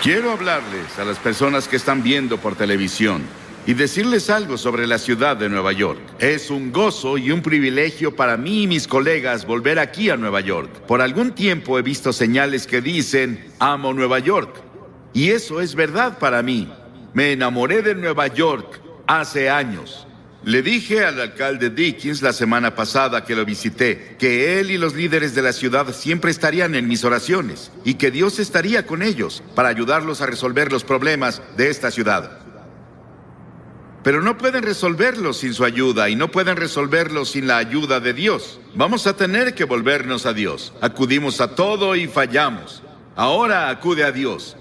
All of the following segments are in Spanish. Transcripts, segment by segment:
Quiero hablarles a las personas que están viendo por televisión y decirles algo sobre la ciudad de Nueva York. Es un gozo y un privilegio para mí y mis colegas volver aquí a Nueva York. Por algún tiempo he visto señales que dicen, amo Nueva York. Y eso es verdad para mí. Me enamoré de Nueva York hace años. Le dije al alcalde Dickens la semana pasada que lo visité, que él y los líderes de la ciudad siempre estarían en mis oraciones y que Dios estaría con ellos para ayudarlos a resolver los problemas de esta ciudad. Pero no pueden resolverlos sin su ayuda y no pueden resolverlos sin la ayuda de Dios. Vamos a tener que volvernos a Dios. Acudimos a todo y fallamos. Ahora acude a Dios.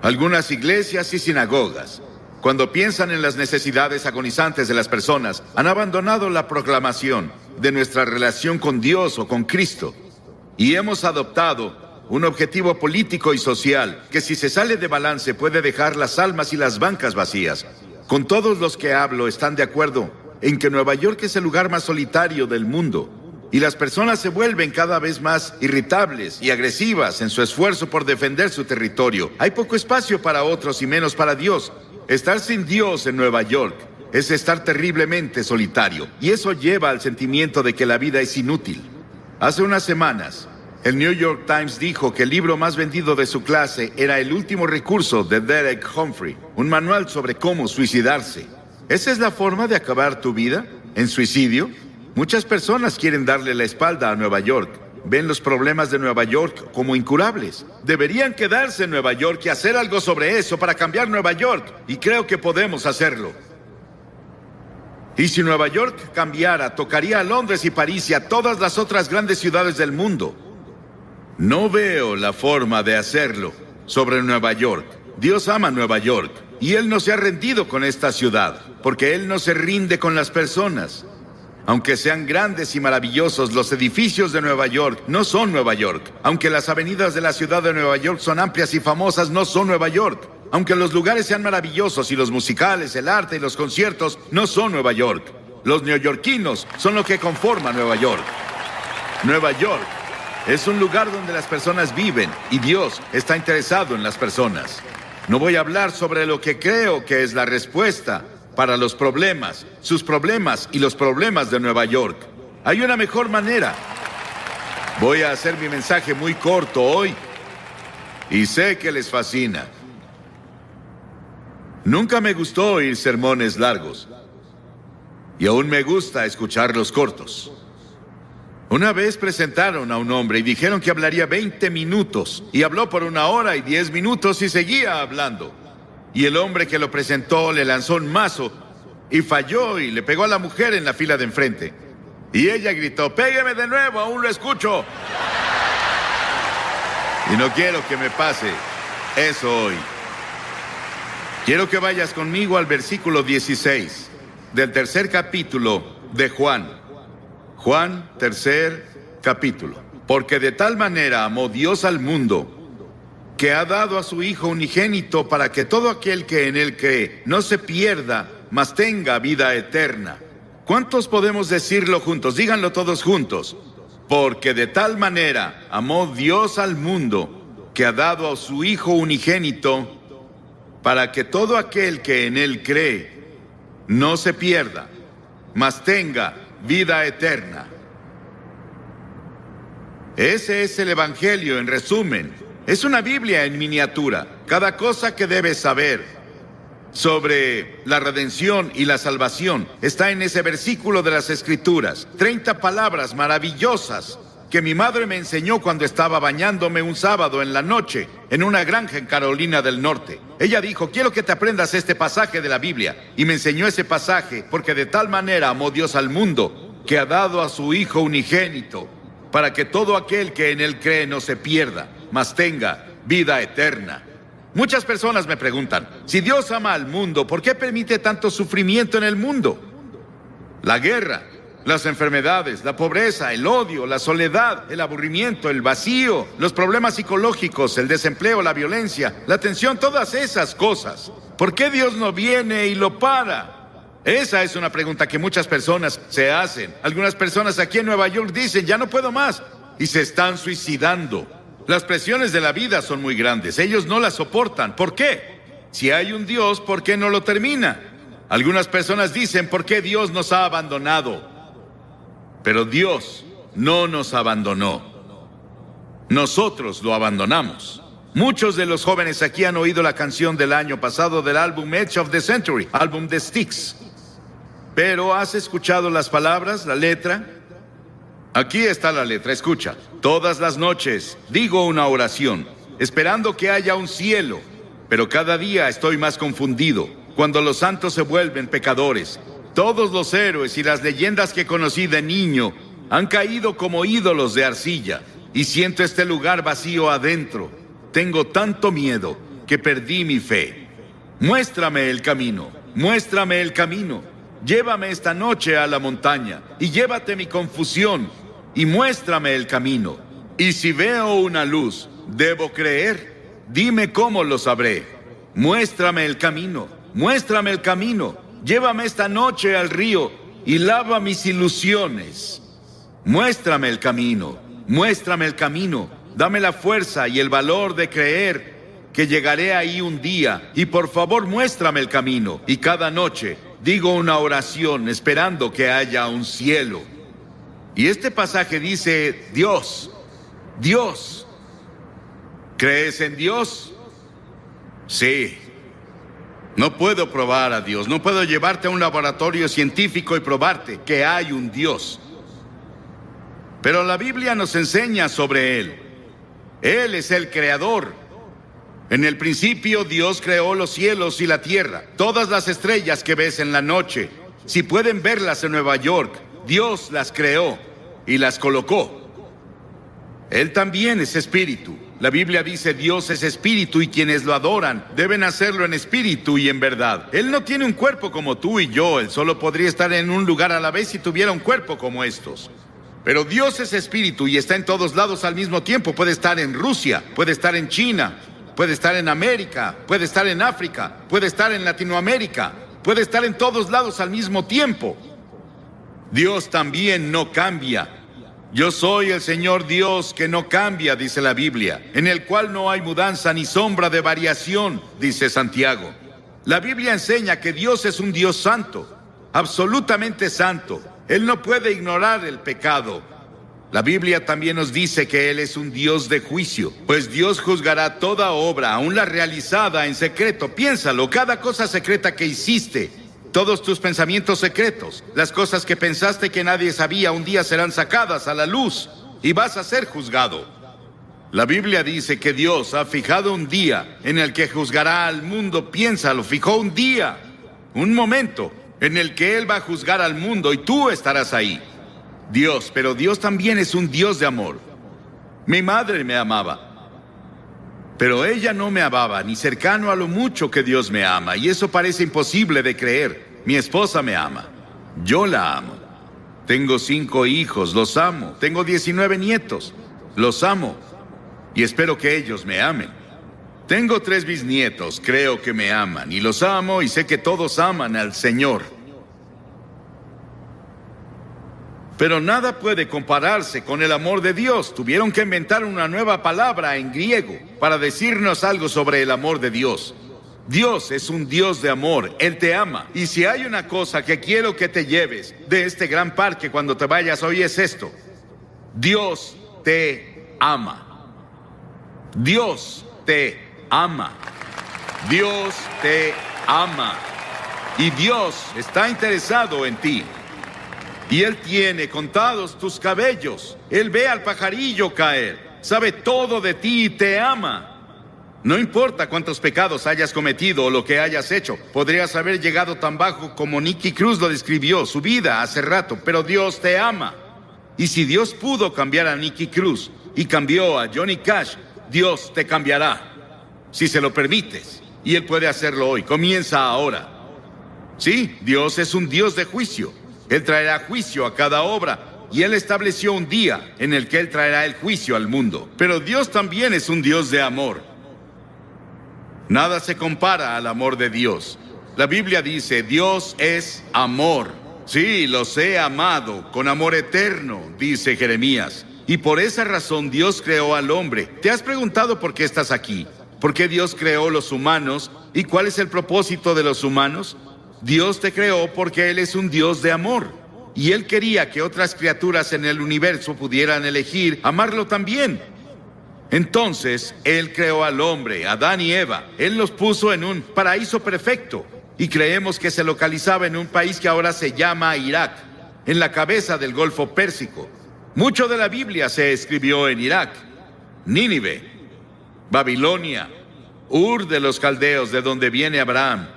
Algunas iglesias y sinagogas, cuando piensan en las necesidades agonizantes de las personas, han abandonado la proclamación de nuestra relación con Dios o con Cristo. Y hemos adoptado un objetivo político y social que, si se sale de balance, puede dejar las almas y las bancas vacías. Con todos los que hablo están de acuerdo en que Nueva York es el lugar más solitario del mundo. Y las personas se vuelven cada vez más irritables y agresivas en su esfuerzo por defender su territorio. Hay poco espacio para otros y menos para Dios. Estar sin Dios en Nueva York es estar terriblemente solitario, y eso lleva al sentimiento de que la vida es inútil. Hace unas semanas, el New York Times dijo que el libro más vendido de su clase era El último recurso de Derek Humphrey, un manual sobre cómo suicidarse. ¿Esa es la forma de acabar tu vida? ¿En suicidio? Muchas personas quieren darle la espalda a Nueva York. Ven los problemas de Nueva York como incurables. Deberían quedarse en Nueva York y hacer algo sobre eso para cambiar Nueva York. Y creo que podemos hacerlo. Y si Nueva York cambiara, tocaría a Londres y París y a todas las otras grandes ciudades del mundo. No veo la forma de hacerlo sobre Nueva York. Dios ama Nueva York y Él no se ha rendido con esta ciudad, porque Él no se rinde con las personas. Aunque sean grandes y maravillosos, los edificios de Nueva York no son Nueva York. Aunque las avenidas de la ciudad de Nueva York son amplias y famosas, no son Nueva York. Aunque los lugares sean maravillosos y los musicales, el arte y los conciertos, no son Nueva York. Los neoyorquinos son lo que conforma Nueva York. Nueva York es un lugar donde las personas viven y Dios está interesado en las personas. No voy a hablar sobre lo que creo que es la respuesta para los problemas, sus problemas y los problemas de Nueva York. Hay una mejor manera. Voy a hacer mi mensaje muy corto hoy y sé que les fascina. Nunca me gustó oír sermones largos y aún me gusta escucharlos cortos. Una vez presentaron a un hombre y dijeron que hablaría 20 minutos y habló por 1 hora y 10 minutos y seguía hablando. Y el hombre que lo presentó le lanzó un mazo y falló y le pegó a la mujer en la fila de enfrente. Y ella gritó, pégueme de nuevo, aún lo escucho. Y no quiero que me pase eso hoy. Quiero que vayas conmigo al versículo 16 del 3er capítulo de Juan. Juan, 3er capítulo. Porque de tal manera amó Dios al mundo, que ha dado a su Hijo unigénito para que todo aquel que en Él cree no se pierda, mas tenga vida eterna. ¿Cuántos podemos decirlo juntos? Díganlo todos juntos. Porque de tal manera amó Dios al mundo, que ha dado a su Hijo unigénito, para que todo aquel que en Él cree no se pierda, mas tenga vida eterna. Ese es el Evangelio en resumen. Es una Biblia en miniatura. Cada cosa que debes saber sobre la redención y la salvación está en ese versículo de las Escrituras. 30 palabras maravillosas que mi madre me enseñó cuando estaba bañándome un sábado en la noche en una granja en Carolina del Norte. Ella dijo, quiero que te aprendas este pasaje de la Biblia. Y me enseñó ese pasaje porque de tal manera amó Dios al mundo, que ha dado a su Hijo unigénito, para que todo aquel que en Él cree no se pierda, mas tenga vida eterna. Muchas personas me preguntan, si Dios ama al mundo, ¿por qué permite tanto sufrimiento en el mundo? La guerra, las enfermedades, la pobreza, el odio, la soledad, el aburrimiento, el vacío, los problemas psicológicos, el desempleo, la violencia, la tensión, todas esas cosas. ¿Por qué Dios no viene y lo para? Esa es una pregunta que muchas personas se hacen. Algunas personas aquí en Nueva York dicen, ya no puedo más, y se están suicidando. Las presiones de la vida son muy grandes. Ellos no las soportan. ¿Por qué? Si hay un Dios, ¿por qué no lo termina? Algunas personas dicen, ¿por qué Dios nos ha abandonado? Pero Dios no nos abandonó. Nosotros lo abandonamos. Muchos de los jóvenes aquí han oído la canción del año pasado del álbum Edge of the Century, álbum de Styx. Pero ¿has escuchado las palabras, la letra? Aquí está la letra, escucha. Todas las noches digo una oración, esperando que haya un cielo, pero cada día estoy más confundido. Cuando los santos se vuelven pecadores, todos los héroes y las leyendas que conocí de niño han caído como ídolos de arcilla, y siento este lugar vacío adentro. Tengo tanto miedo que perdí mi fe. Muéstrame el camino, muéstrame el camino. Llévame esta noche a la montaña y llévate mi confusión y muéstrame el camino. Y si veo una luz, ¿debo creer? Dime cómo lo sabré. Muéstrame el camino, muéstrame el camino. Llévame esta noche al río y lava mis ilusiones. Muéstrame el camino, muéstrame el camino. Dame la fuerza y el valor de creer que llegaré ahí un día. Y por favor, muéstrame el camino. Y cada noche digo una oración esperando que haya un cielo. Y este pasaje dice, Dios, Dios. ¿Crees en Dios? Sí. No puedo probar a Dios. No puedo llevarte a un laboratorio científico y probarte que hay un Dios. Pero la Biblia nos enseña sobre Él. Él es el creador. En el principio Dios creó los cielos y la tierra. Todas las estrellas que ves en la noche, si pueden verlas en Nueva York, Dios las creó y las colocó. Él también es espíritu. La Biblia dice Dios es espíritu y quienes lo adoran deben hacerlo en espíritu y en verdad. Él no tiene un cuerpo como tú y yo. Él solo podría estar en un lugar a la vez si tuviera un cuerpo como estos. Pero Dios es espíritu y está en todos lados al mismo tiempo. Puede estar en Rusia, puede estar en China, puede estar en América, puede estar en África, puede estar en Latinoamérica, puede estar en todos lados al mismo tiempo. Dios también no cambia. Yo soy el Señor Dios que no cambia, dice la Biblia, en el cual no hay mudanza ni sombra de variación, dice Santiago. La Biblia enseña que Dios es un Dios santo, absolutamente santo. Él no puede ignorar el pecado. La Biblia también nos dice que Él es un Dios de juicio, pues Dios juzgará toda obra, aun la realizada en secreto. Piénsalo, cada cosa secreta que hiciste, todos tus pensamientos secretos, las cosas que pensaste que nadie sabía, un día serán sacadas a la luz y vas a ser juzgado. La Biblia dice que Dios ha fijado un día en el que juzgará al mundo. Piénsalo, fijó un día, un momento en el que Él va a juzgar al mundo y tú estarás ahí. Dios, pero Dios también es un Dios de amor. Mi madre me amaba, pero ella no me amaba ni cercano a lo mucho que Dios me ama, y eso parece imposible de creer. Mi esposa me ama, yo la amo. Tengo 5 hijos, los amo. Tengo 19 nietos, los amo, y espero que ellos me amen. Tengo 3 bisnietos, creo que me aman, y los amo, y sé que todos aman al Señor. Pero nada puede compararse con el amor de Dios. Tuvieron que inventar una nueva palabra en griego para decirnos algo sobre el amor de Dios. Dios es un Dios de amor, Él te ama. Y si hay una cosa que quiero que te lleves de este gran parque cuando te vayas hoy es esto: Dios te ama. Dios te ama. Dios te ama. Y Dios está interesado en ti. Y Él tiene contados tus cabellos. Él ve al pajarillo caer. Sabe todo de ti y te ama. No importa cuántos pecados hayas cometido o lo que hayas hecho. Podrías haber llegado tan bajo como Nicky Cruz lo describió, su vida hace rato, pero Dios te ama. Y si Dios pudo cambiar a Nicky Cruz y cambió a Johnny Cash, Dios te cambiará, si se lo permites. Y Él puede hacerlo hoy. Comienza ahora. Sí, Dios es un Dios de juicio. Él traerá juicio a cada obra. Y Él estableció un día en el que Él traerá el juicio al mundo. Pero Dios también es un Dios de amor. Nada se compara al amor de Dios. La Biblia dice, Dios es amor. Sí, los he amado con amor eterno, dice Jeremías. Y por esa razón Dios creó al hombre. ¿Te has preguntado por qué estás aquí? ¿Por qué Dios creó los humanos? ¿Y cuál es el propósito de los humanos? Dios te creó porque Él es un Dios de amor. Y Él quería que otras criaturas en el universo pudieran elegir amarlo también. Entonces, Él creó al hombre, Adán y Eva. Él los puso en un paraíso perfecto. Y creemos que se localizaba en un país que ahora se llama Irak, en la cabeza del Golfo Pérsico. Mucho de la Biblia se escribió en Irak, Nínive, Babilonia, Ur de los caldeos, de donde viene Abraham.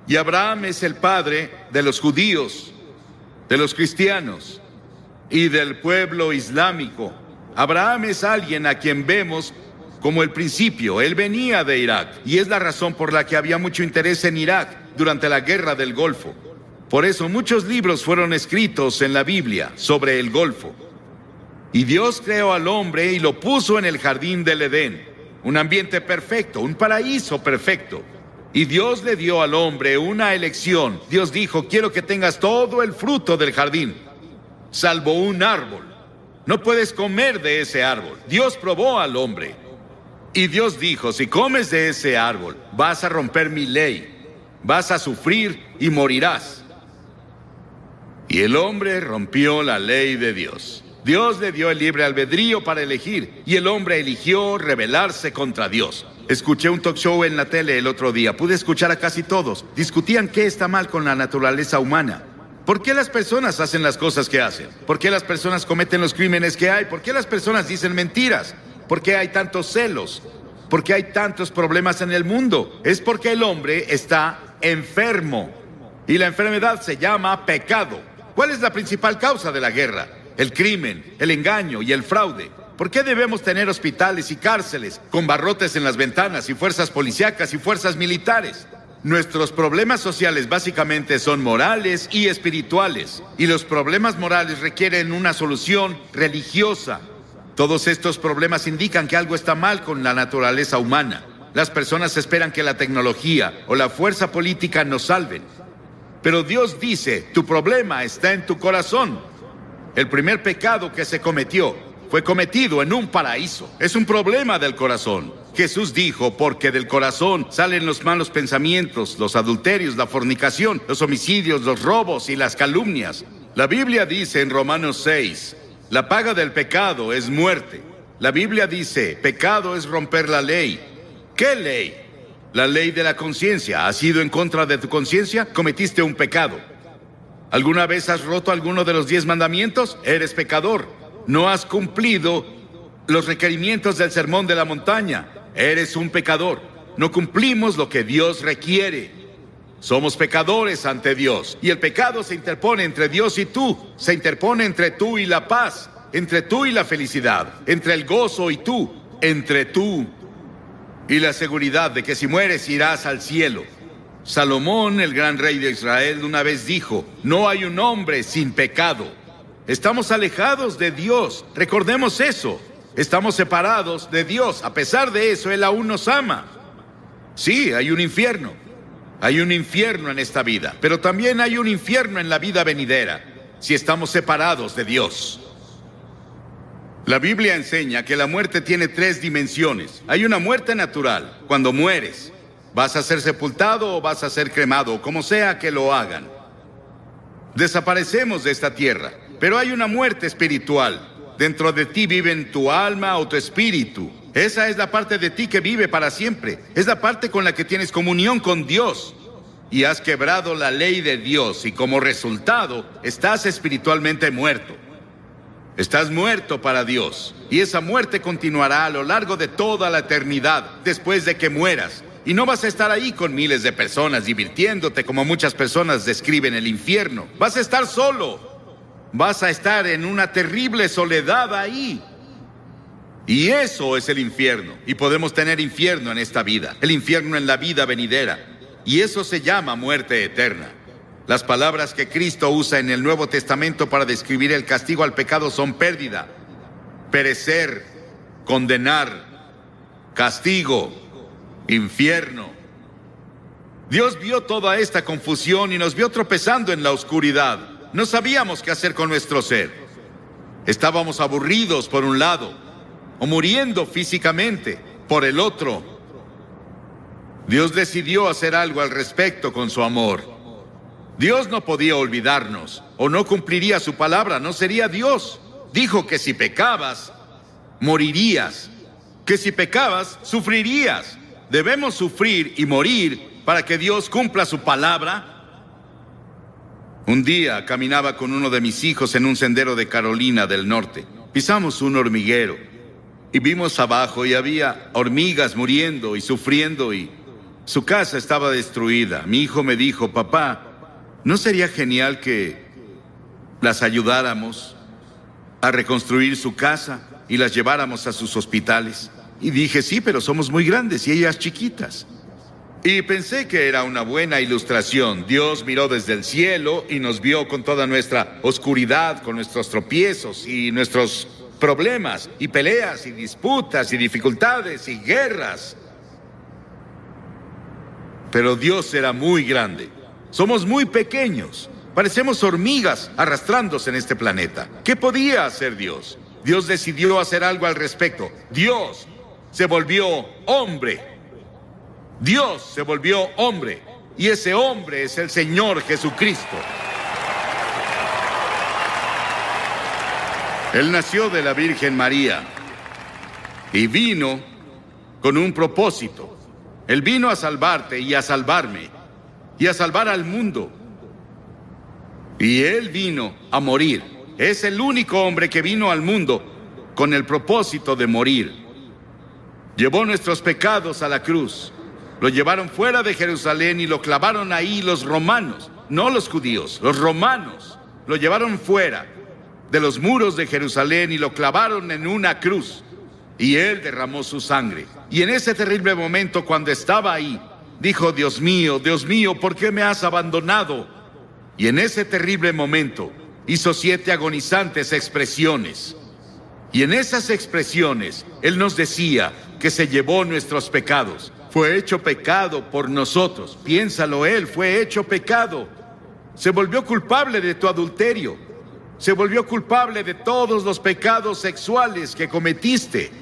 Y Abraham es el padre de los judíos, de los cristianos y del pueblo islámico. Abraham es alguien a quien vemos como el principio. Él venía de Irak y es la razón por la que había mucho interés en Irak durante la guerra del Golfo. Por eso muchos libros fueron escritos en la Biblia sobre el Golfo. Y Dios creó al hombre y lo puso en el jardín del Edén, un ambiente perfecto, un paraíso perfecto. Y Dios le dio al hombre una elección. Dios dijo: quiero que tengas todo el fruto del jardín, salvo un árbol. No puedes comer de ese árbol. Dios probó al hombre. Y Dios dijo: si comes de ese árbol, vas a romper mi ley, vas a sufrir y morirás. Y el hombre rompió la ley de Dios. Dios le dio el libre albedrío para elegir, y el hombre eligió rebelarse contra Dios. Escuché un talk show en la tele el otro día. Pude escuchar a casi todos. Discutían qué está mal con la naturaleza humana. ¿Por qué las personas hacen las cosas que hacen? ¿Por qué las personas cometen los crímenes que hay? ¿Por qué las personas dicen mentiras? ¿Por qué hay tantos celos? ¿Por qué hay tantos problemas en el mundo? Es porque el hombre está enfermo. Y la enfermedad se llama pecado. ¿Cuál es la principal causa de la guerra? El crimen, el engaño y el fraude. ¿Por qué debemos tener hospitales y cárceles con barrotes en las ventanas y fuerzas policíacas y fuerzas militares? Nuestros problemas sociales básicamente son morales y espirituales. Y los problemas morales requieren una solución religiosa. Todos estos problemas indican que algo está mal con la naturaleza humana. Las personas esperan que la tecnología o la fuerza política nos salven. Pero Dios dice: tu problema está en tu corazón. El primer pecado que se cometió fue cometido en un paraíso. Es un problema del corazón. Jesús dijo: porque del corazón salen los malos pensamientos, los adulterios, la fornicación, los homicidios, los robos y las calumnias. La Biblia dice en Romanos 6, la paga del pecado es muerte. La Biblia dice: pecado es romper la ley. ¿Qué ley? La ley de la conciencia. ¿Has ido en contra de tu conciencia? Cometiste un pecado. ¿Alguna vez has roto alguno de los 10 mandamientos? Eres pecador. No has cumplido los requerimientos del sermón de la montaña. Eres un pecador. No cumplimos lo que Dios requiere. Somos pecadores ante Dios. Y el pecado se interpone entre Dios y tú. Se interpone entre tú y la paz, entre tú y la felicidad, entre el gozo y tú, entre tú y la seguridad de que si mueres irás al cielo. Salomón, el gran rey de Israel, una vez dijo: no hay un hombre sin pecado. Estamos alejados de Dios. Recordemos eso. Estamos separados de Dios. A pesar de eso, Él aún nos ama. Sí, hay un infierno. Hay un infierno en esta vida, pero también hay un infierno en la vida venidera, si estamos separados de Dios. La Biblia enseña que la muerte tiene 3 dimensiones. Hay una muerte natural, cuando mueres. Vas a ser sepultado o vas a ser cremado, como sea que lo hagan. Desaparecemos de esta tierra, pero hay una muerte espiritual. Dentro de ti viven tu alma o tu espíritu. Esa es la parte de ti que vive para siempre. Es la parte con la que tienes comunión con Dios. Y has quebrado la ley de Dios y como resultado estás espiritualmente muerto. Estás muerto para Dios. Y esa muerte continuará a lo largo de toda la eternidad después de que mueras. Y no vas a estar ahí con miles de personas divirtiéndote como muchas personas describen el infierno. Vas a estar solo. Vas a estar en una terrible soledad ahí. Y eso es el infierno. Y podemos tener infierno en esta vida, el infierno en la vida venidera. Y eso se llama muerte eterna. Las palabras que Cristo usa en el Nuevo Testamento para describir el castigo al pecado son pérdida, perecer, condenar, castigo, infierno. Dios vio toda esta confusión y nos vio tropezando en la oscuridad. No sabíamos qué hacer con nuestro ser. Estábamos aburridos por un lado, o muriendo físicamente por el otro. Dios decidió hacer algo al respecto con su amor. Dios no podía olvidarnos, o no cumpliría su palabra, no sería Dios. Dijo que si pecabas, morirías. Que si pecabas, sufrirías. ¿Debemos sufrir y morir para que Dios cumpla su palabra? Un día caminaba con uno de mis hijos en un sendero de Carolina del Norte. Pisamos un hormiguero y vimos abajo y había hormigas muriendo y sufriendo y su casa estaba destruida. Mi hijo me dijo: papá, ¿no sería genial que las ayudáramos a reconstruir su casa y las lleváramos a sus hospitales? Y dije: sí, pero somos muy grandes y ellas chiquitas. Y pensé que era una buena ilustración. Dios miró desde el cielo y nos vio con toda nuestra oscuridad, con nuestros tropiezos y nuestros problemas y peleas y disputas y dificultades y guerras. Pero Dios era muy grande. Somos muy pequeños. Parecemos hormigas arrastrándose en este planeta. ¿Qué podía hacer Dios? Dios decidió hacer algo al respecto. Dios se volvió hombre. Dios se volvió hombre, y ese hombre es el Señor Jesucristo. Él nació de la Virgen María y vino con un propósito. Él vino a salvarte y a salvarme y a salvar al mundo. Y Él vino a morir. Es el único hombre que vino al mundo con el propósito de morir. Llevó nuestros pecados a la cruz. Lo llevaron fuera de Jerusalén y lo clavaron ahí los romanos, no los judíos, los romanos. Lo llevaron fuera de los muros de Jerusalén y lo clavaron en una cruz. Y Él derramó su sangre. Y en ese terrible momento, cuando estaba ahí, dijo: Dios mío, ¿por qué me has abandonado? Y en ese terrible momento hizo 7 agonizantes expresiones. Y en esas expresiones Él nos decía que se llevó nuestros pecados. Fue hecho pecado por nosotros. Piénsalo, Él fue hecho pecado. Se volvió culpable de tu adulterio. Se volvió culpable de todos los pecados sexuales que cometiste.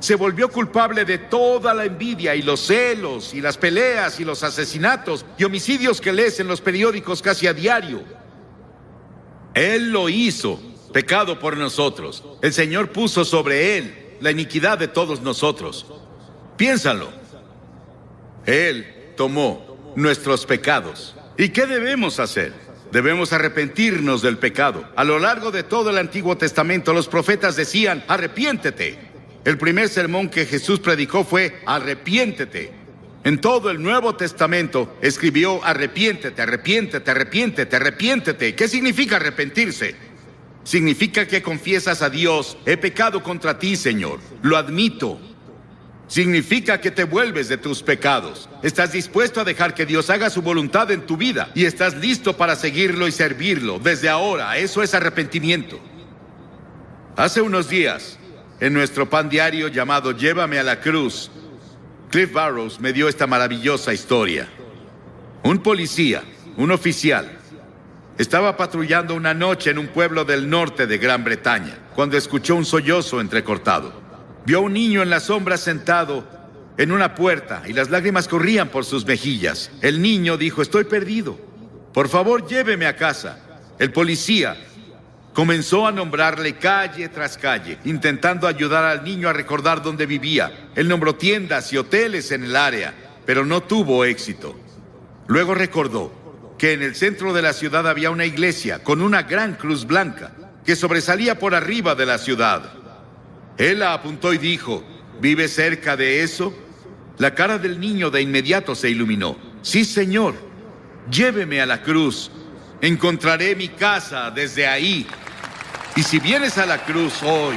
Se volvió culpable de toda la envidia y los celos y las peleas y los asesinatos y homicidios que lees en los periódicos casi a diario. Él lo hizo pecado por nosotros. El Señor puso sobre Él la iniquidad de todos nosotros. Piénsalo. Él tomó nuestros pecados. ¿Y qué debemos hacer? Debemos arrepentirnos del pecado. A lo largo de todo el Antiguo Testamento, los profetas decían: arrepiéntete. El primer sermón que Jesús predicó fue: arrepiéntete. En todo el Nuevo Testamento escribió: arrepiéntete, arrepiéntete, arrepiéntete, arrepiéntete. ¿Qué significa arrepentirse? Significa que confiesas a Dios: he pecado contra ti, Señor. Lo admito. Significa que te vuelves de tus pecados. Estás dispuesto a dejar que Dios haga su voluntad en tu vida y estás listo para seguirlo y servirlo desde ahora. Eso es arrepentimiento. Hace unos días, en nuestro pan diario llamado Llévame a la Cruz, Cliff Barrows me dio esta maravillosa historia. Un policía, un oficial, estaba patrullando una noche en un pueblo del norte de Gran Bretaña cuando escuchó un sollozo entrecortado. Vio a un niño en la sombra sentado en una puerta y las lágrimas corrían por sus mejillas. El niño dijo: estoy perdido. Por favor, lléveme a casa. El policía comenzó a nombrarle calle tras calle, intentando ayudar al niño a recordar dónde vivía. Él nombró tiendas y hoteles en el área, pero no tuvo éxito. Luego recordó que en el centro de la ciudad había una iglesia con una gran cruz blanca que sobresalía por arriba de la ciudad. Él la apuntó y dijo: ¿vive cerca de eso? La cara del niño de inmediato se iluminó. Sí, señor, lléveme a la cruz. Encontraré mi casa desde ahí. Y si vienes a la cruz hoy,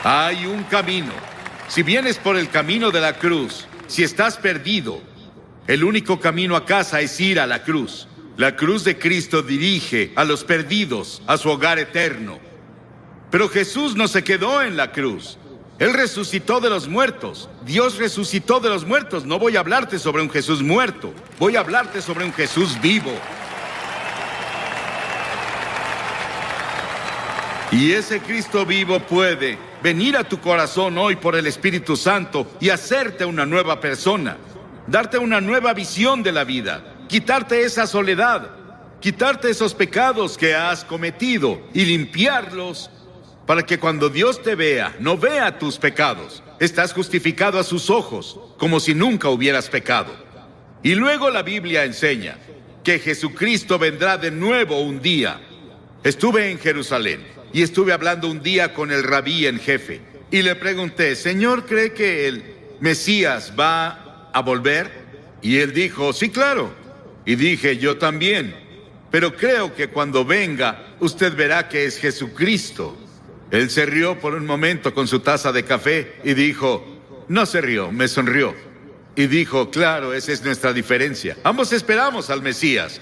hay un camino. Si vienes por el camino de la cruz, si estás perdido, el único camino a casa es ir a la cruz. La cruz de Cristo dirige a los perdidos a su hogar eterno. Pero Jesús no se quedó en la cruz. Él resucitó de los muertos. Dios resucitó de los muertos. No voy a hablarte sobre un Jesús muerto. Voy a hablarte sobre un Jesús vivo. Y ese Cristo vivo puede venir a tu corazón hoy por el Espíritu Santo y hacerte una nueva persona, darte una nueva visión de la vida, quitarte esa soledad, quitarte esos pecados que has cometido y limpiarlos para que cuando Dios te vea, no vea tus pecados. Estás justificado a sus ojos, como si nunca hubieras pecado. Y luego la Biblia enseña que Jesucristo vendrá de nuevo un día. Estuve en Jerusalén y estuve hablando un día con el rabí en jefe. Y le pregunté, Señor, ¿cree que el Mesías va a volver? Y él dijo, sí, claro. Y dije, yo también. Pero creo que cuando venga, usted verá que es Jesucristo. Él se rió por un momento con su taza de café y dijo, no se rió, me sonrió. Y dijo, claro, esa es nuestra diferencia. Ambos esperamos al Mesías,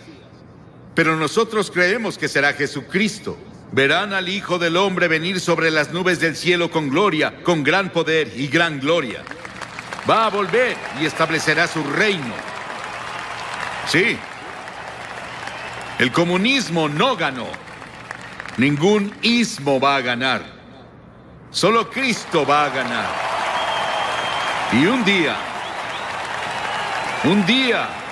pero nosotros creemos que será Jesucristo. Verán al Hijo del Hombre venir sobre las nubes del cielo con gloria, con gran poder y gran gloria. Va a volver y establecerá su reino. Sí. El comunismo no ganó. Ningún ismo va a ganar. Solo Cristo va a ganar. Y un día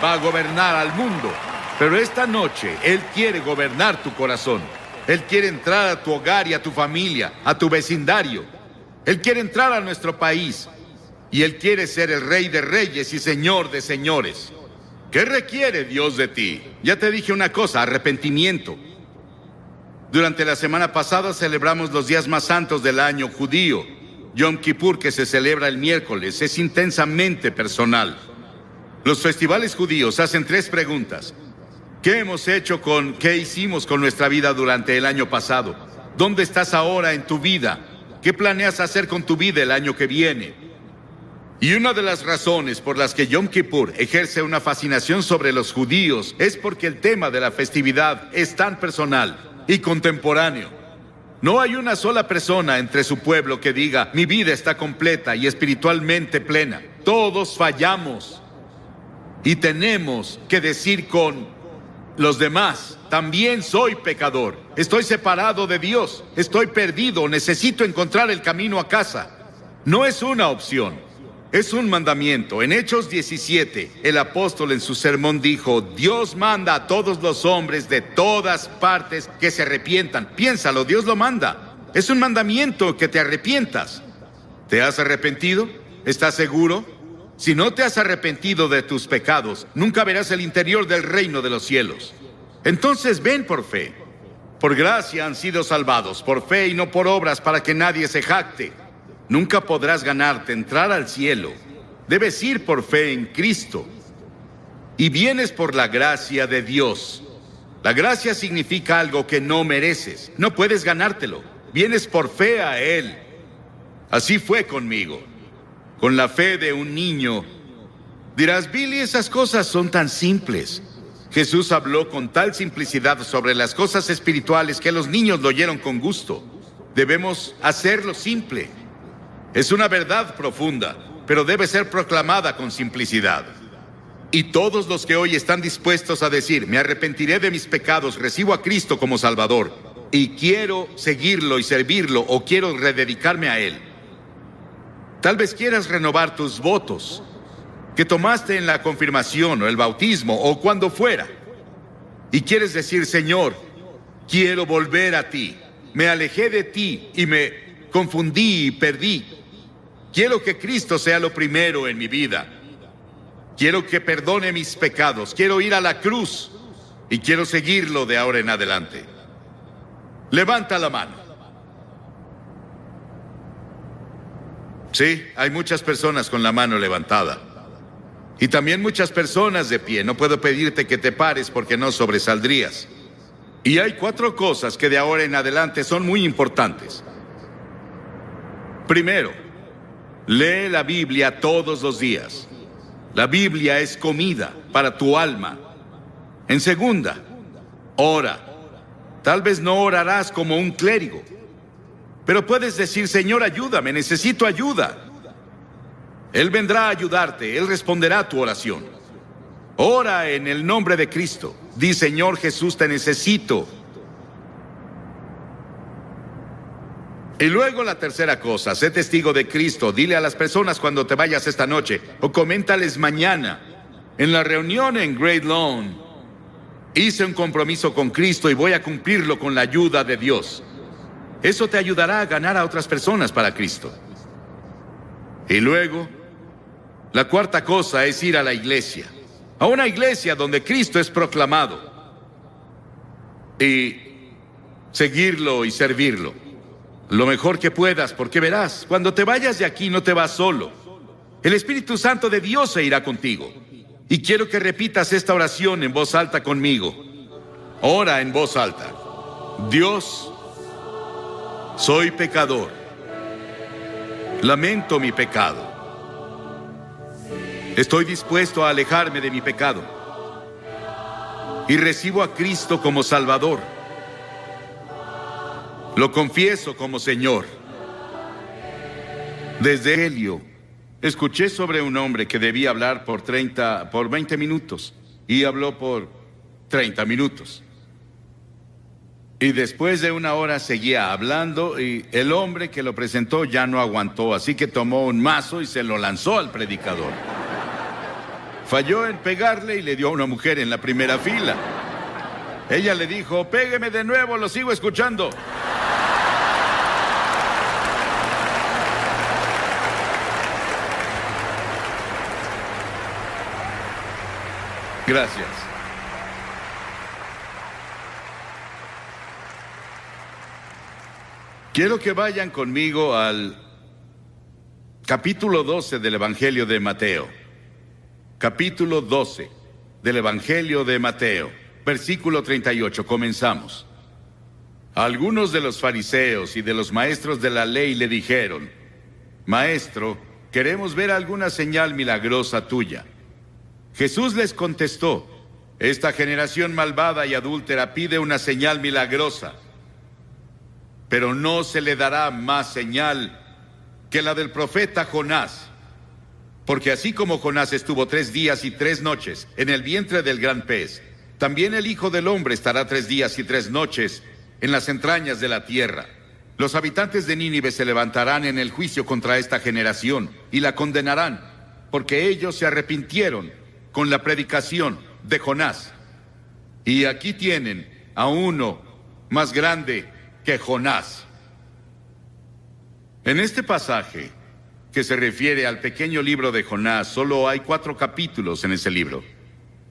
va a gobernar al mundo. Pero esta noche Él quiere gobernar tu corazón. Él quiere entrar a tu hogar y a tu familia, a tu vecindario. Él quiere entrar a nuestro país. Y Él quiere ser el Rey de Reyes y Señor de Señores. ¿Qué requiere Dios de ti? Ya te dije una cosa, arrepentimiento. Durante la semana pasada celebramos los días más santos del año judío. Yom Kippur, que se celebra el miércoles, es intensamente personal. Los festivales judíos hacen 3 preguntas. ¿Qué hicimos con nuestra vida durante el año pasado? ¿Dónde estás ahora en tu vida? ¿Qué planeas hacer con tu vida el año que viene? Y una de las razones por las que Yom Kippur ejerce una fascinación sobre los judíos es porque el tema de la festividad es tan personal y contemporáneo. No hay una sola persona entre su pueblo que diga, mi vida está completa y espiritualmente plena. Todos fallamos. Y tenemos que decir con los demás, también soy pecador. Estoy separado de Dios. Estoy perdido. Necesito encontrar el camino a casa. No es una opción. Es un mandamiento. En Hechos 17, el apóstol en su sermón dijo, Dios manda a todos los hombres de todas partes que se arrepientan. Piénsalo, Dios lo manda. Es un mandamiento que te arrepientas. ¿Te has arrepentido? ¿Estás seguro? Si no te has arrepentido de tus pecados, nunca verás el interior del reino de los cielos. Entonces ven por fe. Por gracia han sido salvados, por fe y no por obras, para que nadie se jacte. Nunca podrás ganarte entrar al cielo. Debes ir por fe en Cristo. Y vienes por la gracia de Dios. La gracia significa algo que no mereces. No puedes ganártelo. Vienes por fe a Él. Así fue conmigo. Con la fe de un niño. Dirás, Billy, esas cosas son tan simples. Jesús habló con tal simplicidad sobre las cosas espirituales que los niños lo oyeron con gusto. Debemos hacerlo simple. Es una verdad profunda, pero debe ser proclamada con simplicidad. Y todos los que hoy están dispuestos a decir, me arrepentiré de mis pecados, recibo a Cristo como Salvador, y quiero seguirlo y servirlo, o quiero rededicarme a Él. Tal vez quieras renovar tus votos que tomaste en la confirmación o el bautismo o cuando fuera. Y quieres decir, Señor, quiero volver a ti. Me alejé de ti y me confundí y perdí. Quiero que Cristo sea lo primero en mi vida. Quiero que perdone mis pecados. Quiero ir a la cruz y quiero seguirlo de ahora en adelante. Levanta la mano. Sí, hay muchas personas con la mano levantada. Y también muchas personas de pie. No puedo pedirte que te pares porque no sobresaldrías. Y hay 4 cosas que de ahora en adelante son muy importantes. Primero, lee la Biblia todos los días. La Biblia es comida para tu alma. En segunda, ora. Tal vez no orarás como un clérigo, pero puedes decir, Señor, ayúdame, necesito ayuda. Él vendrá a ayudarte, Él responderá a tu oración. Ora en el nombre de Cristo. Di, Señor Jesús, te necesito. Y luego la tercera cosa, sé testigo de Cristo. Dile a las personas cuando te vayas esta noche, o coméntales mañana. En la reunión en Great Lawn, hice un compromiso con Cristo y voy a cumplirlo con la ayuda de Dios. Eso te ayudará a ganar a otras personas para Cristo. Y luego, la cuarta cosa es ir a la iglesia. A una iglesia donde Cristo es proclamado. Y seguirlo y servirlo. Lo mejor que puedas, porque verás, cuando te vayas de aquí no te vas solo. El Espíritu Santo de Dios se irá contigo. Y quiero que repitas esta oración en voz alta conmigo. Ora en voz alta. Dios, soy pecador. Lamento mi pecado. Estoy dispuesto a alejarme de mi pecado. Y recibo a Cristo como Salvador. Lo confieso como Señor. Desde Helio, escuché sobre un hombre que debía hablar por 20 minutos. Y habló por 30 minutos. Y después de una hora seguía hablando y el hombre que lo presentó ya no aguantó. Así que tomó un mazo y se lo lanzó al predicador. Falló en pegarle y le dio a una mujer en la primera fila. Ella le dijo, pégueme de nuevo, lo sigo escuchando. Gracias. Quiero que vayan conmigo al capítulo 12 del Evangelio de Mateo. Capítulo 12 del Evangelio de Mateo, versículo 38. Comenzamos. Algunos de los fariseos y de los maestros de la ley le dijeron, Maestro, queremos ver alguna señal milagrosa tuya. Jesús les contestó, esta generación malvada y adúltera pide una señal milagrosa, pero no se le dará más señal que la del profeta Jonás. Porque así como Jonás estuvo 3 días y 3 noches en el vientre del gran pez, también el Hijo del Hombre estará 3 días y 3 noches en las entrañas de la tierra. Los habitantes de Nínive se levantarán en el juicio contra esta generación y la condenarán, porque ellos se arrepintieron con la predicación de Jonás. Y aquí tienen a uno más grande que Jonás. En este pasaje, que se refiere al pequeño libro de Jonás, solo hay 4 capítulos en ese libro.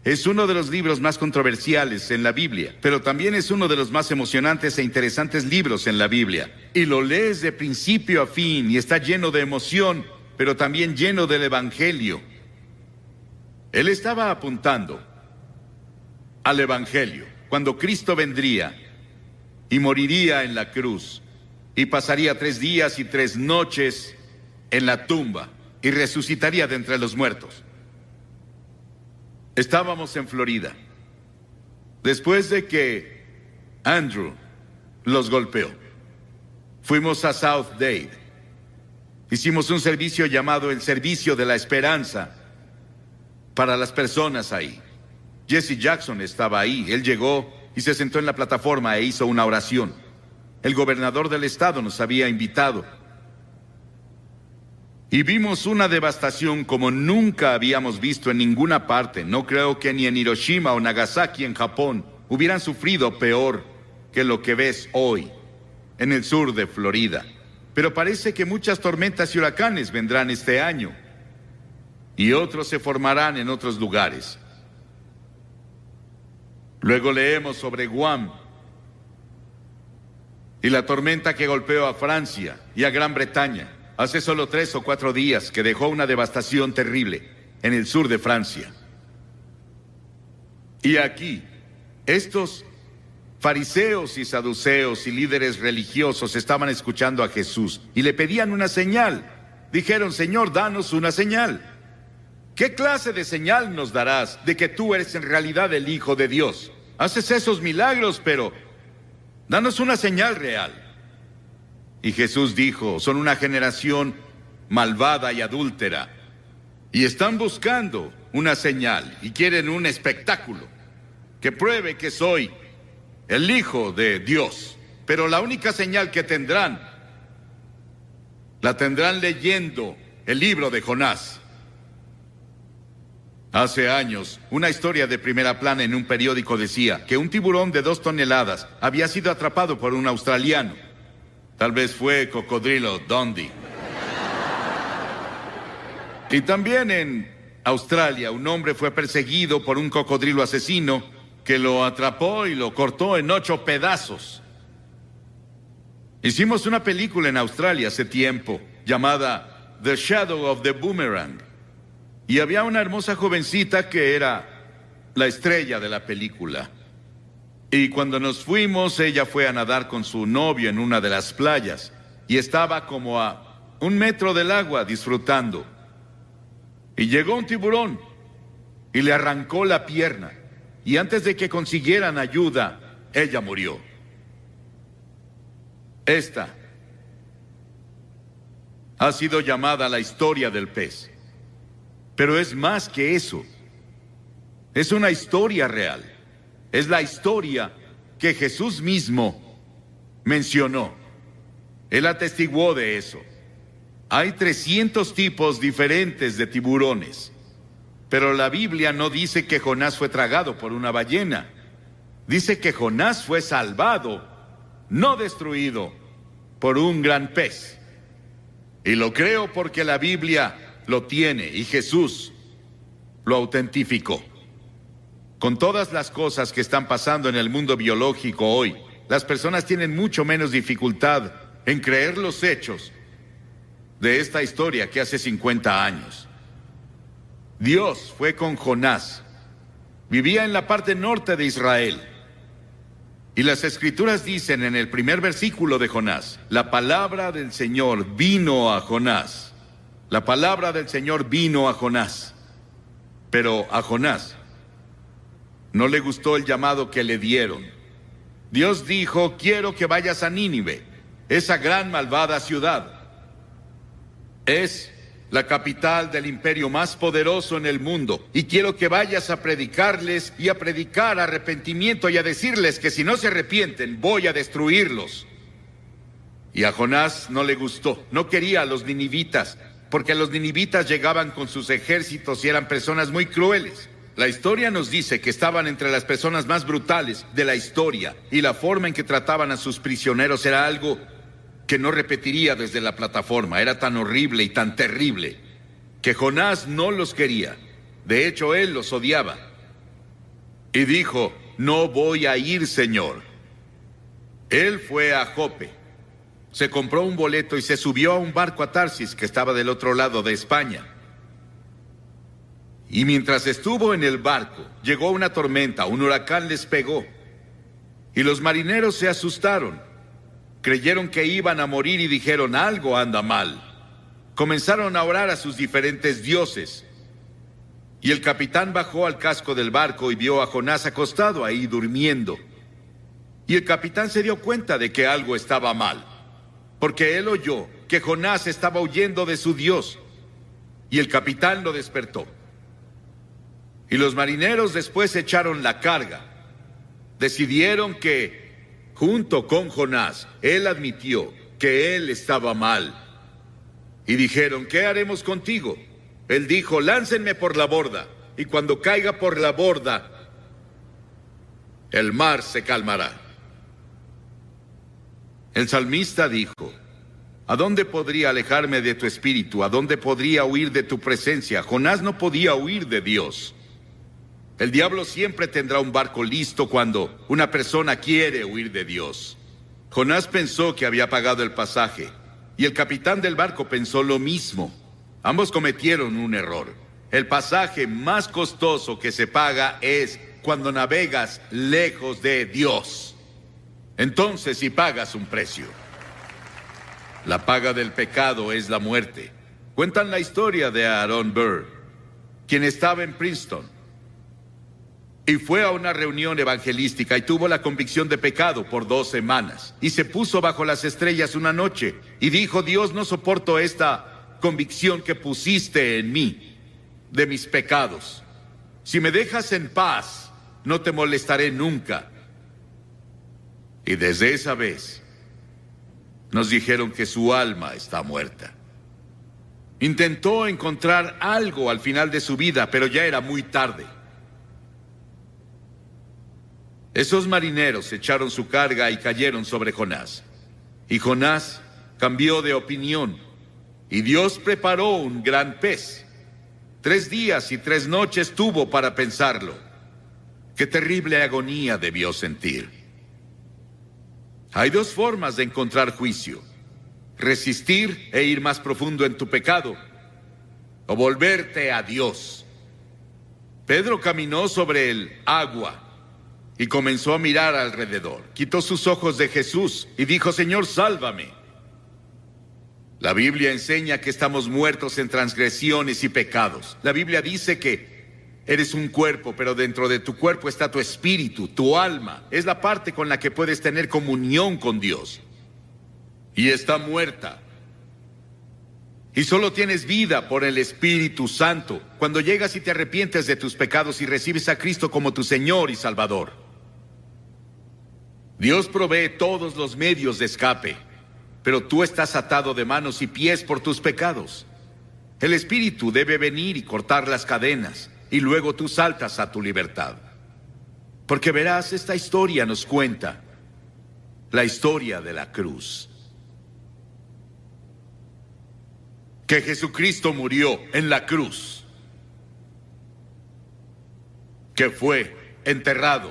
Es uno de los libros más controversiales en la Biblia, pero también es uno de los más emocionantes e interesantes libros en la Biblia. Y lo lees de principio a fin y está lleno de emoción, pero también lleno del Evangelio. Él estaba apuntando al Evangelio, cuando Cristo vendría y moriría en la cruz y pasaría 3 días y 3 noches en la tumba y resucitaría de entre los muertos. Estábamos en Florida, después de que Andrew los golpeó. Fuimos a South Dade. Hicimos un servicio llamado el Servicio de la Esperanza para las personas ahí. Jesse Jackson estaba ahí. Él llegó y se sentó en la plataforma e hizo una oración. El gobernador del estado nos había invitado. Y vimos una devastación como nunca habíamos visto en ninguna parte. No creo que ni en Hiroshima o Nagasaki en Japón hubieran sufrido peor que lo que ves hoy en el sur de Florida. Pero parece que muchas tormentas y huracanes vendrán este año. Y otros se formarán en otros lugares. Luego leemos sobre Guam y la tormenta que golpeó a Francia y a Gran Bretaña hace solo 3 o 4 días, que dejó una devastación terrible en el sur de Francia. Y aquí, estos fariseos y saduceos y líderes religiosos estaban escuchando a Jesús y le pedían una señal. Dijeron, Señor, danos una señal. ¿Qué clase de señal nos darás de que tú eres en realidad el Hijo de Dios? Haces esos milagros, pero danos una señal real. Y Jesús dijo, son una generación malvada y adúltera, y están buscando una señal, y quieren un espectáculo que pruebe que soy el Hijo de Dios. Pero la única señal que tendrán La tendrán leyendo el libro de Jonás. Hace años, una historia de primera plana en un periódico decía que un tiburón de 2 toneladas había sido atrapado por un australiano. Tal vez fue Cocodrilo Dundee. Y también en Australia, un hombre fue perseguido por un cocodrilo asesino que lo atrapó y lo cortó en 8 pedazos. Hicimos una película en Australia hace tiempo llamada The Shadow of the Boomerang. Y había una hermosa jovencita que era la estrella de la película. Y cuando nos fuimos, ella fue a nadar con su novio en una de las playas. Y estaba como a 1 metro del agua disfrutando. Y llegó un tiburón y le arrancó la pierna. Y antes de que consiguieran ayuda, ella murió. Esta ha sido llamada la historia del pez. Pero es más que eso. Es una historia real. Es la historia que Jesús mismo mencionó. Él atestiguó de eso. Hay 300 tipos diferentes de tiburones. Pero la Biblia no dice que Jonás fue tragado por una ballena. Dice que Jonás fue salvado, no destruido, por un gran pez. Y lo creo porque la Biblia lo tiene y Jesús lo autentificó. Con todas las cosas que están pasando en el mundo biológico hoy, las personas tienen mucho menos dificultad en creer los hechos de esta historia que hace 50 años. Dios fue con Jonás. Vivía en la parte norte de Israel. Y las Escrituras dicen en el primer versículo de Jonás, la palabra del Señor vino a Jonás. La palabra del Señor vino a Jonás. Pero a Jonás no le gustó el llamado que le dieron. Dios dijo, quiero que vayas a Nínive, esa gran malvada ciudad. Es la capital del imperio más poderoso en el mundo, y quiero que vayas a predicarles y a predicar arrepentimiento y a decirles que si no se arrepienten, voy a destruirlos. Y a Jonás no le gustó, no quería a los ninivitas, porque los ninivitas llegaban con sus ejércitos y eran personas muy crueles. La historia nos dice que estaban entre las personas más brutales de la historia, y la forma en que trataban a sus prisioneros era algo que no repetiría desde la plataforma. Era tan horrible y tan terrible que Jonás no los quería. De hecho, él los odiaba. Y dijo, no voy a ir, Señor. Él fue a Jope, se compró un boleto y se subió a un barco a Tarsis que estaba del otro lado de España. Y mientras estuvo en el barco, llegó una tormenta, un huracán les pegó. Y los marineros se asustaron. Creyeron que iban a morir y dijeron, algo anda mal. Comenzaron a orar a sus diferentes dioses. Y el capitán bajó al casco del barco y vio a Jonás acostado ahí durmiendo. Y el capitán se dio cuenta de que algo estaba mal, porque él oyó que Jonás estaba huyendo de su Dios. Y el capitán lo despertó. Y los marineros después echaron la carga. Decidieron que junto con Jonás, él admitió que él estaba mal. Y dijeron, ¿qué haremos contigo? Él dijo, láncenme por la borda, y cuando caiga por la borda, el mar se calmará. El salmista dijo, ¿a dónde podría alejarme de tu espíritu? ¿A dónde podría huir de tu presencia? Jonás no podía huir de Dios. El diablo siempre tendrá un barco listo cuando una persona quiere huir de Dios. Jonás pensó que había pagado el pasaje, y el capitán del barco pensó lo mismo. Ambos cometieron un error. El pasaje más costoso que se paga es cuando navegas lejos de Dios. Entonces sí pagas un precio. La paga del pecado es la muerte. Cuentan la historia de Aaron Burr, quien estaba en Princeton. Y fue a una reunión evangelística y tuvo la convicción de pecado por 2 semanas. Y se puso bajo las estrellas una noche y dijo, Dios, no soporto esta convicción que pusiste en mí de mis pecados. Si me dejas en paz, no te molestaré nunca. Y desde esa vez nos dijeron que su alma está muerta. Intentó encontrar algo al final de su vida, pero ya era muy tarde. Esos marineros echaron su carga y cayeron sobre Jonás. Y Jonás cambió de opinión, y Dios preparó un gran pez. 3 días y 3 noches tuvo para pensarlo. Qué terrible agonía debió sentir. Hay 2 formas de encontrar juicio: resistir e ir más profundo en tu pecado, o volverte a Dios. Pedro caminó sobre el agua y comenzó a mirar alrededor. Quitó sus ojos de Jesús y dijo: Señor, sálvame. La Biblia enseña que estamos muertos en transgresiones y pecados. La Biblia dice que eres un cuerpo, pero dentro de tu cuerpo está tu espíritu, tu alma. Es la parte con la que puedes tener comunión con Dios. Y está muerta. Y solo tienes vida por el Espíritu Santo cuando llegas y te arrepientes de tus pecados y recibes a Cristo como tu Señor y Salvador. Dios provee todos los medios de escape, pero tú estás atado de manos y pies por tus pecados. El Espíritu debe venir y cortar las cadenas, y luego tú saltas a tu libertad. Porque verás, esta historia nos cuenta la historia de la cruz. Que Jesucristo murió en la cruz, que fue enterrado,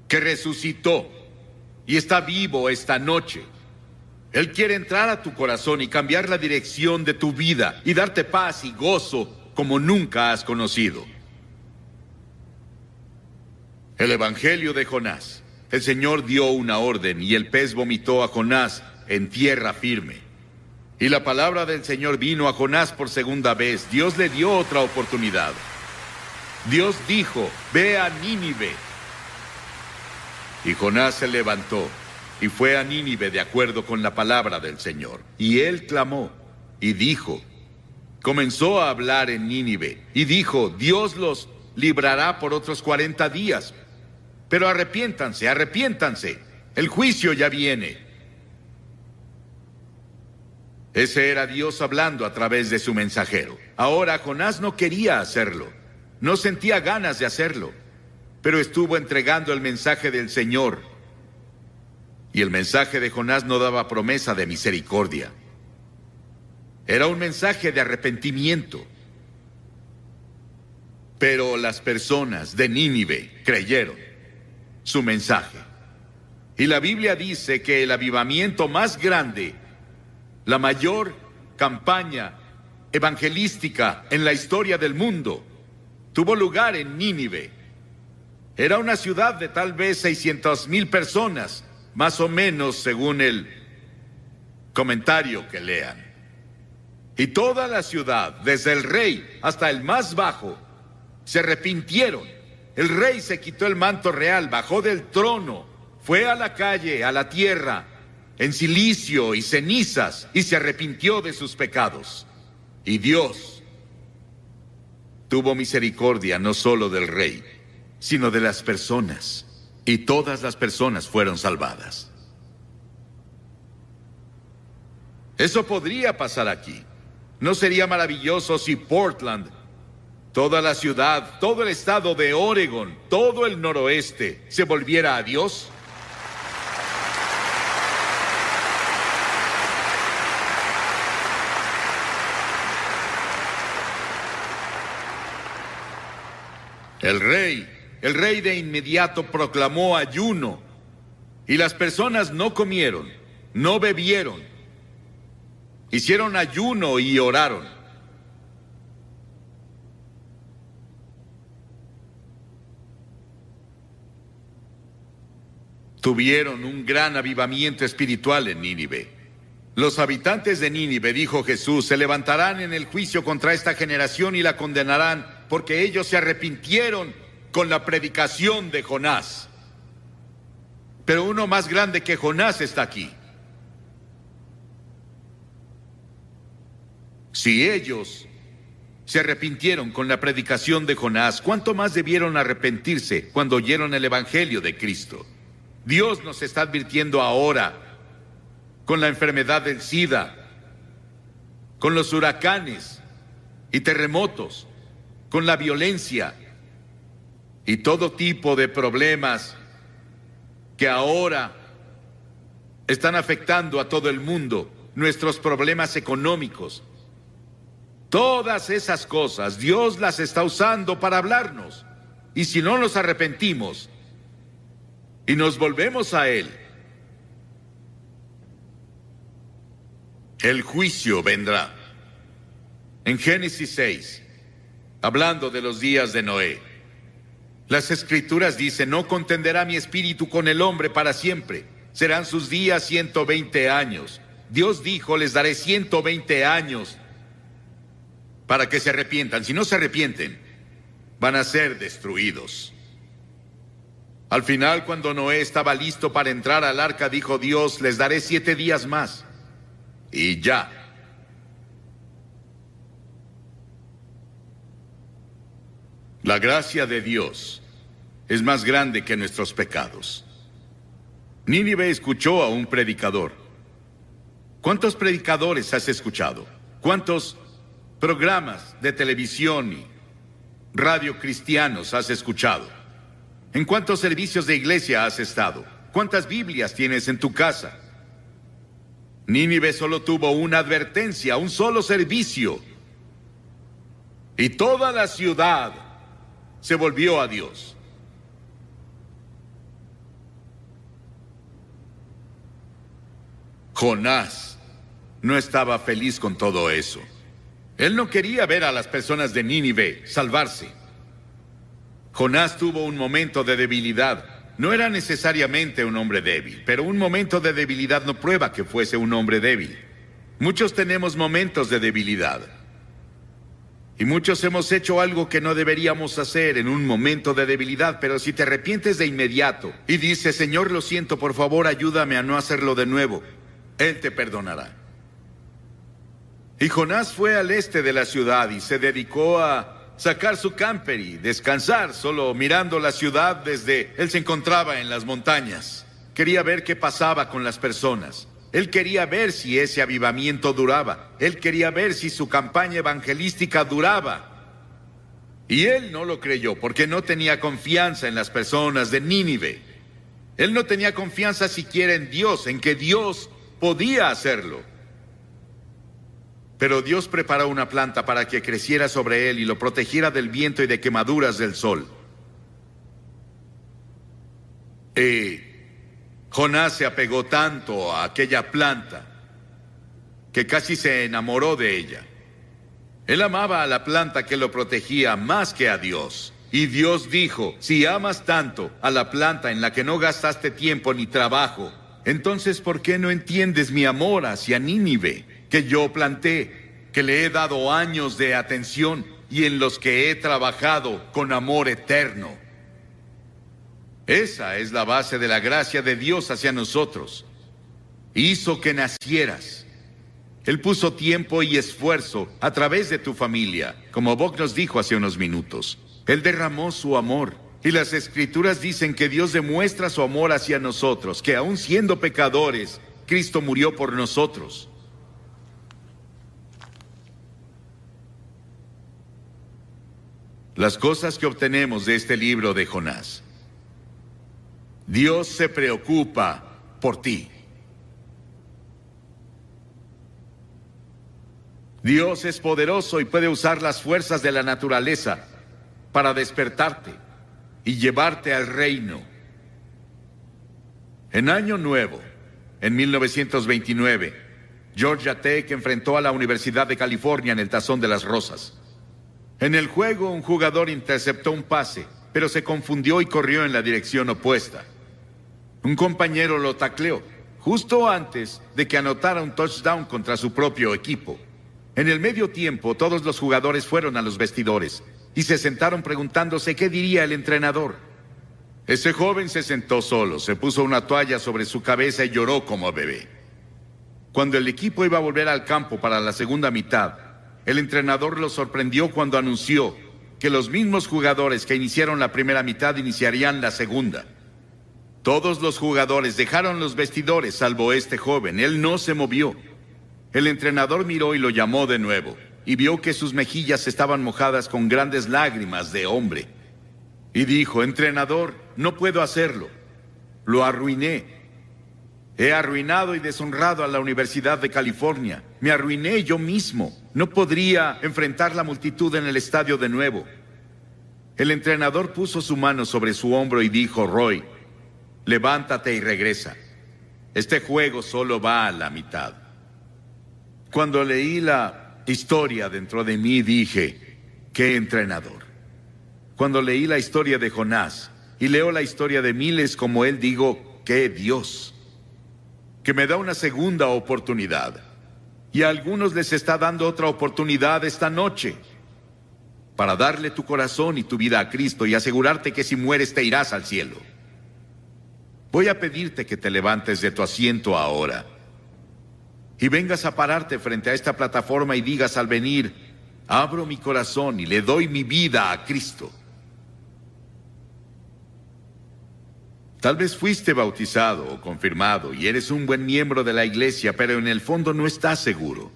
que resucitó y está vivo esta noche. Él quiere entrar a tu corazón y cambiar la dirección de tu vida y darte paz y gozo como nunca has conocido. El Evangelio de Jonás. El Señor dio una orden y el pez vomitó a Jonás en tierra firme. Y la palabra del Señor vino a Jonás por segunda vez. Dios le dio otra oportunidad. Dios dijo: ve a Nínive. Y Jonás se levantó y fue a Nínive de acuerdo con la palabra del Señor. Y él clamó y dijo, comenzó a hablar en Nínive y dijo: Dios los librará por otros 40 días. Pero arrepiéntanse, arrepiéntanse. El juicio ya viene. Ese era Dios hablando a través de su mensajero. Ahora Jonás no quería hacerlo. No sentía ganas de hacerlo. Pero estuvo entregando el mensaje del Señor. Y el mensaje de Jonás no daba promesa de misericordia. Era un mensaje de arrepentimiento. Pero las personas de Nínive creyeron su mensaje. Y la Biblia dice que el avivamiento más grande, la mayor campaña evangelística en la historia del mundo, tuvo lugar en Nínive. Era una ciudad de tal vez 600,000 personas, más o menos según el comentario que lean. Y toda la ciudad, desde el rey hasta el más bajo, se arrepintieron. El rey se quitó el manto real, bajó del trono, fue a la calle, a la tierra, en cilicio y cenizas, y se arrepintió de sus pecados. Y Dios tuvo misericordia no solo del rey, sino de las personas, y todas las personas fueron salvadas. Eso podría pasar aquí. ¿No sería maravilloso si Portland, toda la ciudad, todo el estado de Oregon, todo el noroeste, se volviera a Dios? El rey de inmediato proclamó ayuno, y las personas no comieron, no bebieron, hicieron ayuno y oraron. Tuvieron un gran avivamiento espiritual en Nínive. Los habitantes de Nínive, dijo Jesús, se levantarán en el juicio contra esta generación y la condenarán, porque ellos se arrepintieron con la predicación de Jonás. Pero uno más grande que Jonás está aquí. Si ellos se arrepintieron con la predicación de Jonás, ¿cuánto más debieron arrepentirse cuando oyeron el Evangelio de Cristo? Dios nos está advirtiendo ahora con la enfermedad del SIDA, con los huracanes y terremotos, con la violencia y todo tipo de problemas que ahora están afectando a todo el mundo, nuestros problemas económicos. Todas esas cosas Dios las está usando para hablarnos. Y si no nos arrepentimos y nos volvemos a Él, el juicio vendrá. En Génesis 6, hablando de los días de Noé, las Escrituras dicen: no contenderá mi espíritu con el hombre para siempre. Serán sus días 120 años. Dios dijo: les daré 120 años para que se arrepientan. Si no se arrepienten, van a ser destruidos. Al final, cuando Noé estaba listo para entrar al arca, dijo Dios: les daré 7 días más. Y ya. La gracia de Dios es más grande que nuestros pecados. Nínive escuchó a un predicador. ¿Cuántos predicadores has escuchado? ¿Cuántos programas de televisión y radio cristianos has escuchado? ¿En cuántos servicios de iglesia has estado? ¿Cuántas Biblias tienes en tu casa? Nínive solo tuvo una advertencia, un solo servicio. Y toda la ciudad se volvió a Dios. Jonás no estaba feliz con todo eso. Él no quería ver a las personas de Nínive salvarse. Jonás tuvo un momento de debilidad. No era necesariamente un hombre débil, pero un momento de debilidad no prueba que fuese un hombre débil. Muchos tenemos momentos de debilidad. Y muchos hemos hecho algo que no deberíamos hacer en un momento de debilidad, pero si te arrepientes de inmediato y dices: Señor, lo siento, por favor, ayúdame a no hacerlo de nuevo, Él te perdonará. Y Jonás fue al este de la ciudad y se dedicó a sacar su camper y descansar, solo mirando la ciudad desde... Él se encontraba en las montañas. Quería ver qué pasaba con las personas. Él quería ver si ese avivamiento duraba. Él quería ver si su campaña evangelística duraba. Y él no lo creyó porque no tenía confianza en las personas de Nínive. Él no tenía confianza siquiera en Dios, en que Dios podía hacerlo. Pero Dios preparó una planta para que creciera sobre él y lo protegiera del viento y de quemaduras del sol. Y Jonás se apegó tanto a aquella planta que casi se enamoró de ella. Él amaba a la planta que lo protegía más que a Dios. Y Dios dijo: si amas tanto a la planta en la que no gastaste tiempo ni trabajo, entonces ¿por qué no entiendes mi amor hacia Nínive, que yo planté, que le he dado años de atención y en los que he trabajado con amor eterno? Esa es la base de la gracia de Dios hacia nosotros. Hizo que nacieras. Él puso tiempo y esfuerzo a través de tu familia, como Bob nos dijo hace unos minutos. Él derramó su amor. Y las Escrituras dicen que Dios demuestra su amor hacia nosotros, que aun siendo pecadores, Cristo murió por nosotros. Las cosas que obtenemos de este libro de Jonás. Dios se preocupa por ti. Dios es poderoso y puede usar las fuerzas de la naturaleza para despertarte y llevarte al reino. En Año Nuevo, en 1929, Georgia Tech enfrentó a la Universidad de California en el Tazón de las Rosas. En el juego, un jugador interceptó un pase, pero se confundió y corrió en la dirección opuesta. Un compañero lo tacleó, justo antes de que anotara un touchdown contra su propio equipo. En el medio tiempo, todos los jugadores fueron a los vestidores y se sentaron preguntándose qué diría el entrenador. Ese joven se sentó solo, se puso una toalla sobre su cabeza y lloró como bebé. Cuando el equipo iba a volver al campo para la segunda mitad, el entrenador lo sorprendió cuando anunció que los mismos jugadores que iniciaron la primera mitad iniciarían la segunda. Todos los jugadores dejaron los vestidores, salvo este joven. Él no se movió. El entrenador miró y lo llamó de nuevo, y vio que sus mejillas estaban mojadas con grandes lágrimas de hombre. Y dijo: entrenador, no puedo hacerlo. Lo arruiné. He arruinado y deshonrado a la Universidad de California. Me arruiné yo mismo. No podría enfrentar la multitud en el estadio de nuevo. El entrenador puso su mano sobre su hombro y dijo: Roy, levántate y regresa. Este juego solo va a la mitad. Cuando leí la historia dentro de mí, dije: ¡qué entrenador! Cuando leí la historia de Jonás y leo la historia de miles como él, digo: ¡qué Dios! Que me da una segunda oportunidad. Y a algunos les está dando otra oportunidad esta noche, para darle tu corazón y tu vida a Cristo y asegurarte que si mueres te irás al cielo. Voy a pedirte que te levantes de tu asiento ahora y vengas a pararte frente a esta plataforma y digas al venir: abro mi corazón y le doy mi vida a Cristo. Tal vez fuiste bautizado o confirmado y eres un buen miembro de la iglesia, pero en el fondo no estás seguro.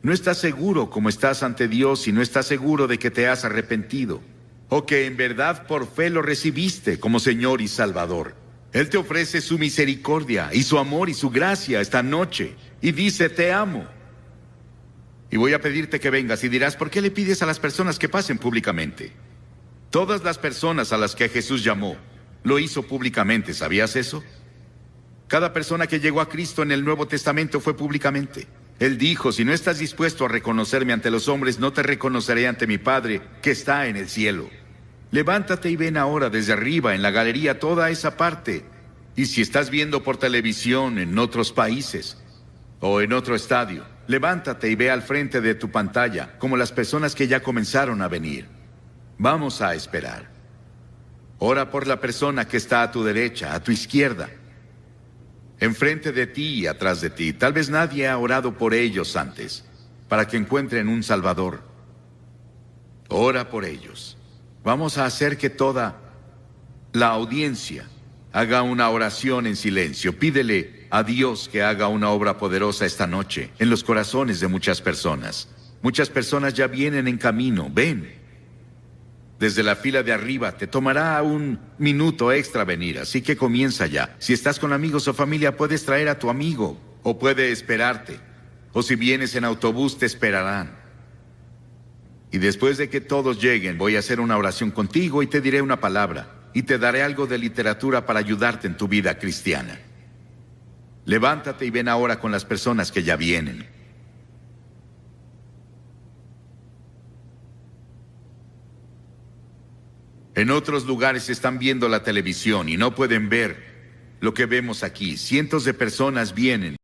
No estás seguro como estás ante Dios y no estás seguro de que te has arrepentido o que en verdad por fe lo recibiste como Señor y Salvador. Él te ofrece su misericordia y su amor y su gracia esta noche y dice: te amo. Y voy a pedirte que vengas y dirás: ¿por qué le pides a las personas que pasen públicamente? Todas las personas a las que Jesús llamó lo hizo públicamente, ¿sabías eso? Cada persona que llegó a Cristo en el Nuevo Testamento fue públicamente. Él dijo: si no estás dispuesto a reconocerme ante los hombres, no te reconoceré ante mi Padre que está en el cielo. Levántate y ven ahora desde arriba en la galería toda esa parte. Y si estás viendo por televisión en otros países o en otro estadio, levántate y ve al frente de tu pantalla como las personas que ya comenzaron a venir. Vamos a esperar. Ora por la persona que está a tu derecha, a tu izquierda, enfrente de ti y atrás de ti. Tal vez nadie ha orado por ellos antes, para que encuentren un Salvador. Ora por ellos. Vamos a hacer que toda la audiencia haga una oración en silencio. Pídele a Dios que haga una obra poderosa esta noche en los corazones de muchas personas. Muchas personas ya vienen en camino. Ven. Desde la fila de arriba te tomará un minuto extra venir, así que comienza ya. Si estás con amigos o familia, puedes traer a tu amigo o puede esperarte. O si vienes en autobús, te esperarán. Y después de que todos lleguen, voy a hacer una oración contigo y te diré una palabra y te daré algo de literatura para ayudarte en tu vida cristiana. Levántate y ven ahora con las personas que ya vienen. En otros lugares están viendo la televisión y no pueden ver lo que vemos aquí. Cientos de personas vienen